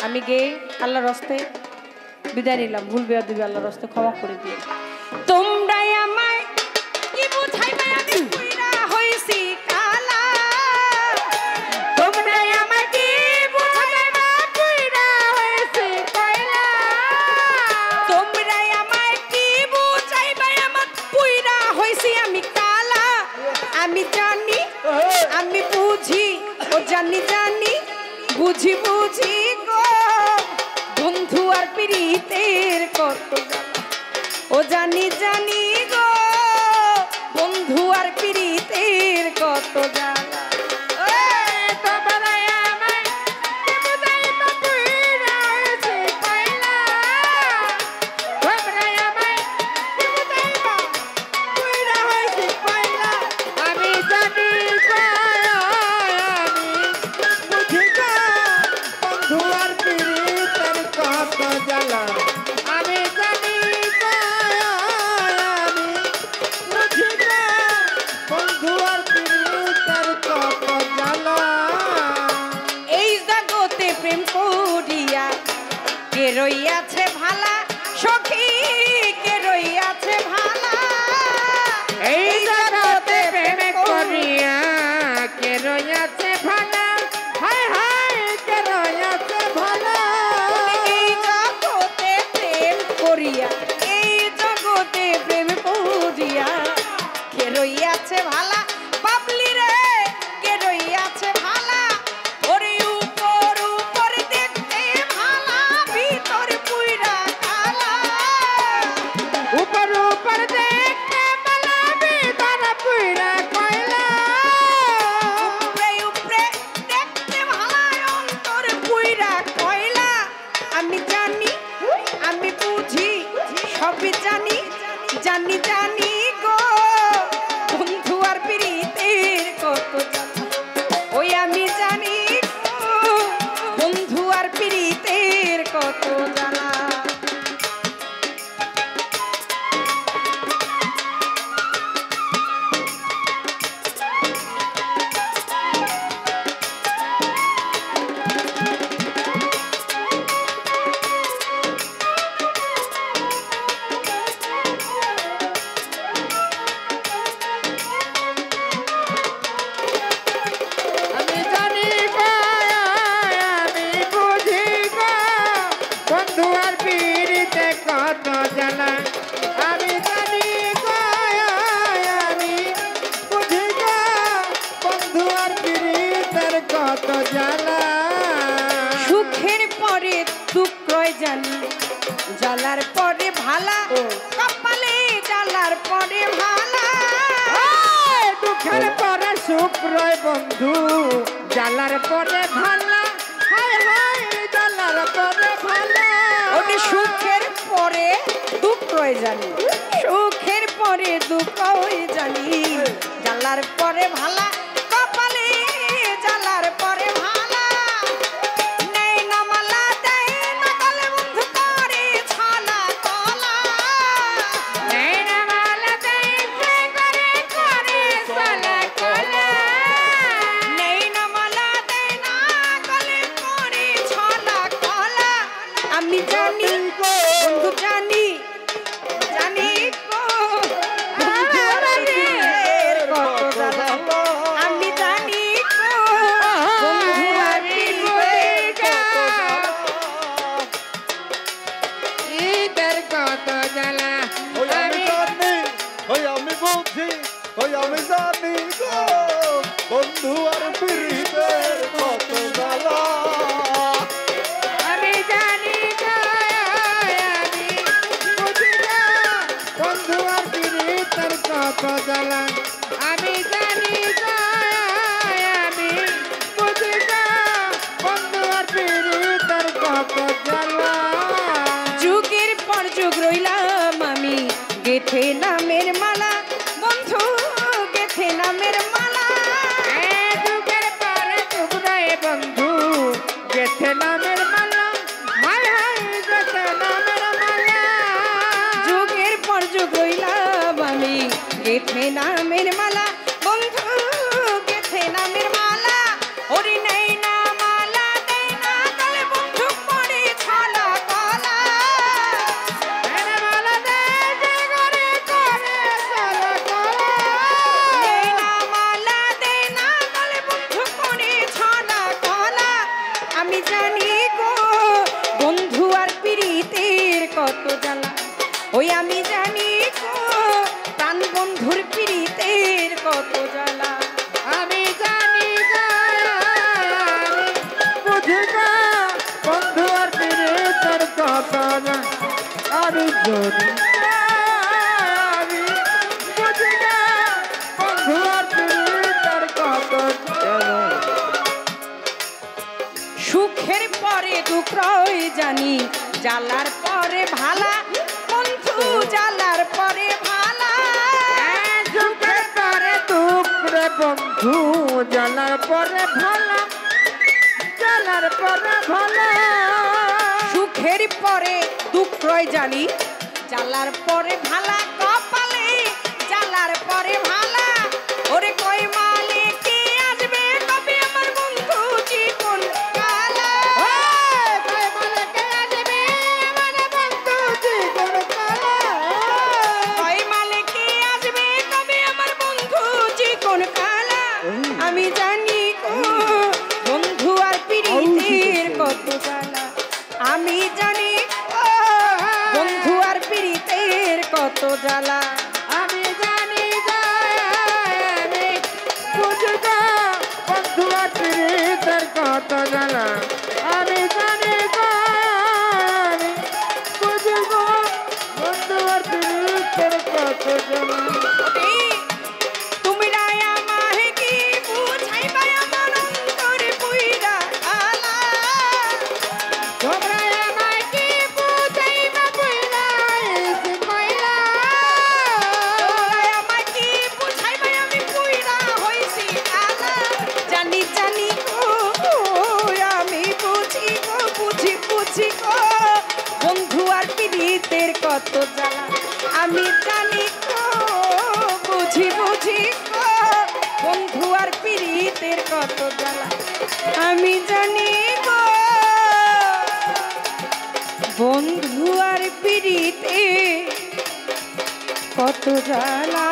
আমি গেয়ে আল্লাহর রাস্তায় বিদায় নিলাম। ভুল বেয়াদবি আল্লাহর রাস্তায় ক্ষমা করে দিয়ে। তোমরাই আমায় কি বুঝাইবে আমি কইরা হইছি কালা, তোমরাই আমায় কি বুঝাইবে কইরা হইছি কয়লা, তোমরাই আমায় কি বুঝাইবে আমার কইরা হইছি আমি কালা। আমি জানি আমি বুঝি ও জানি জানি বুঝি বুঝি গো বন্ধু আর প্রীতের কত জ্বালা, ও জানি জানি গো বন্ধু আর প্রীতের কত জ্বালা। কে রইয়াছে ভালা সখী কে রইয়াছে ভালা, এই জগতে প্রেম করিয়া কে রইয়াছে ভালা, হায় হায় কে রইয়াছে ভালা। এই জগতে প্রেম করিয়া এই জগতে প্রেম করিয়া কে রইয়াছে ভালা, বাবলি রে কে রইয়াছে ভালা। ওরে উপর উপর দেখতে ভালা ভিতর পুইরা কালা, উপর উপর দেখতে ভালা ভিতর পুইরা কয়লা, উপরে উপরে দেখতে ভালা অন্তর পুইরা কয়লা। আমি জানি আমি বুঝি সবই জানি জানি জানি গো বন্ধু আর প্রীতের কত জ্বালা, ওই আমি জানি গো বন্ধু আর প্রীতের কত জ্বালা। সুখের পরে দুঃখ জানি জ্বালার পরে ভালা, কপালে জ্বালার পরে ভালা, দুঃখের পরে সুখ রয় বন্ধু জ্বালার পরে ভালা, হায় হায় জ্বালার পরে ভালা। ওটা সুখের পরে দুঃখ রয় জানি সুখের পরে দুঃখ হয়ে জানি জ্বালার পরে ভালা, কপালে জ্বালার পরে ভালা। নেই না মালা দেয় না গলে বন্ধু করে ছালা কলা, নেই না মালা দেয় সে করে করে ছালা কলা, নেই না মালা দেয় না গলে করে ছালা কলা। আমি জানি বন্ধু জানি জানি গো বন্ধু আর কত জ্বালা, আমি জানি গো বন্ধু আর ঈদের কত জ্বালা। আমি জানি আমি বুঝি আমি জানি গো বন্ধু আর প্রীতের কত জ্বালা, আমি জানি গো আমি বুঝি গো বন্ধু আর প্রীতের কত জ্বালা, আমি জানি গো আমি বুঝি গো বন্ধু আর প্রীতের কত জ্বালা। যুগের পর যুগ রইলাম আমি গেথে নামের মালা, বন্ধু গেথে নামের মালা, যুগের পর যুগ রয়ে বন্ধু গেথে নামের মালা, হায় হায় গেথে নামের মালা। যুগের পর যুগ রইলাম আমি গেথে নামের মালা, বন্ধু গেথে নামের মালা। ওরে নেই না মালা দেয় না গলে বন্ধু জানি গো বন্ধু আর প্রীতের কত জ্বালা ওই আমি জানি গো প্রাণ বন্ধুর প্রীতের কত জ্বালা আমি জানি গো বুঝি গো বন্ধু আর প্রীতের কথা না আমি জানি আমি বুঝি গো বন্ধু আর প্রীতের কথা জানা সুখের পরে দুঃখ রয় জানি জ্বালার পরে ভালা বন্ধু জ্বালার পরে ভালা সুখের পরে দুঃখ রে বন্ধু জ্বালার পরে ভালা জ্বালার পরে ভালা সুখের পরে দুঃখ রয় জানি জ্বালার পরে ভালা কপালে জ্বালার পরে ভালা ওরে কই মালে কে আসবে কবে আমার বন্ধু জীবন কালা কই মালে কে আসবে আমার বন্ধু জীবন কালা কই মালে কে আসবে কবে আমার বন্ধু জীবন কালা আমি জানি গো বন্ধু আর প্রীতের কত জ্বালা আমি জানি গো বন্ধু আর প্রীতের কত জ্বালা আমি জানি গো আমি বুঝি গো বন্ধু আর প্রীতের কত জ্বালা আমি জানি গো আমি বুঝি গো বন্ধু আর প্রীতের কত জ্বালা তুমি রায় আমাহে কি বুঝাইবা আমার অন্তরে পুইরা আলা তোমরা আমায় কি বুঝাইবা কইলা এসে কইলা তোমরা আমায় কি বুঝাইবা আমি পুইরা হইছি আলা জানি জানি গো আমি বুঝি গো বুঝি গো বন্ধু আর প্রীতের কত জ্বালা আমি জানি গো বুঝি গো বন্ধু আর প্রীতের কত জ্বালা আমি জানি গো বন্ধু আর প্রীতে কত জ্বালা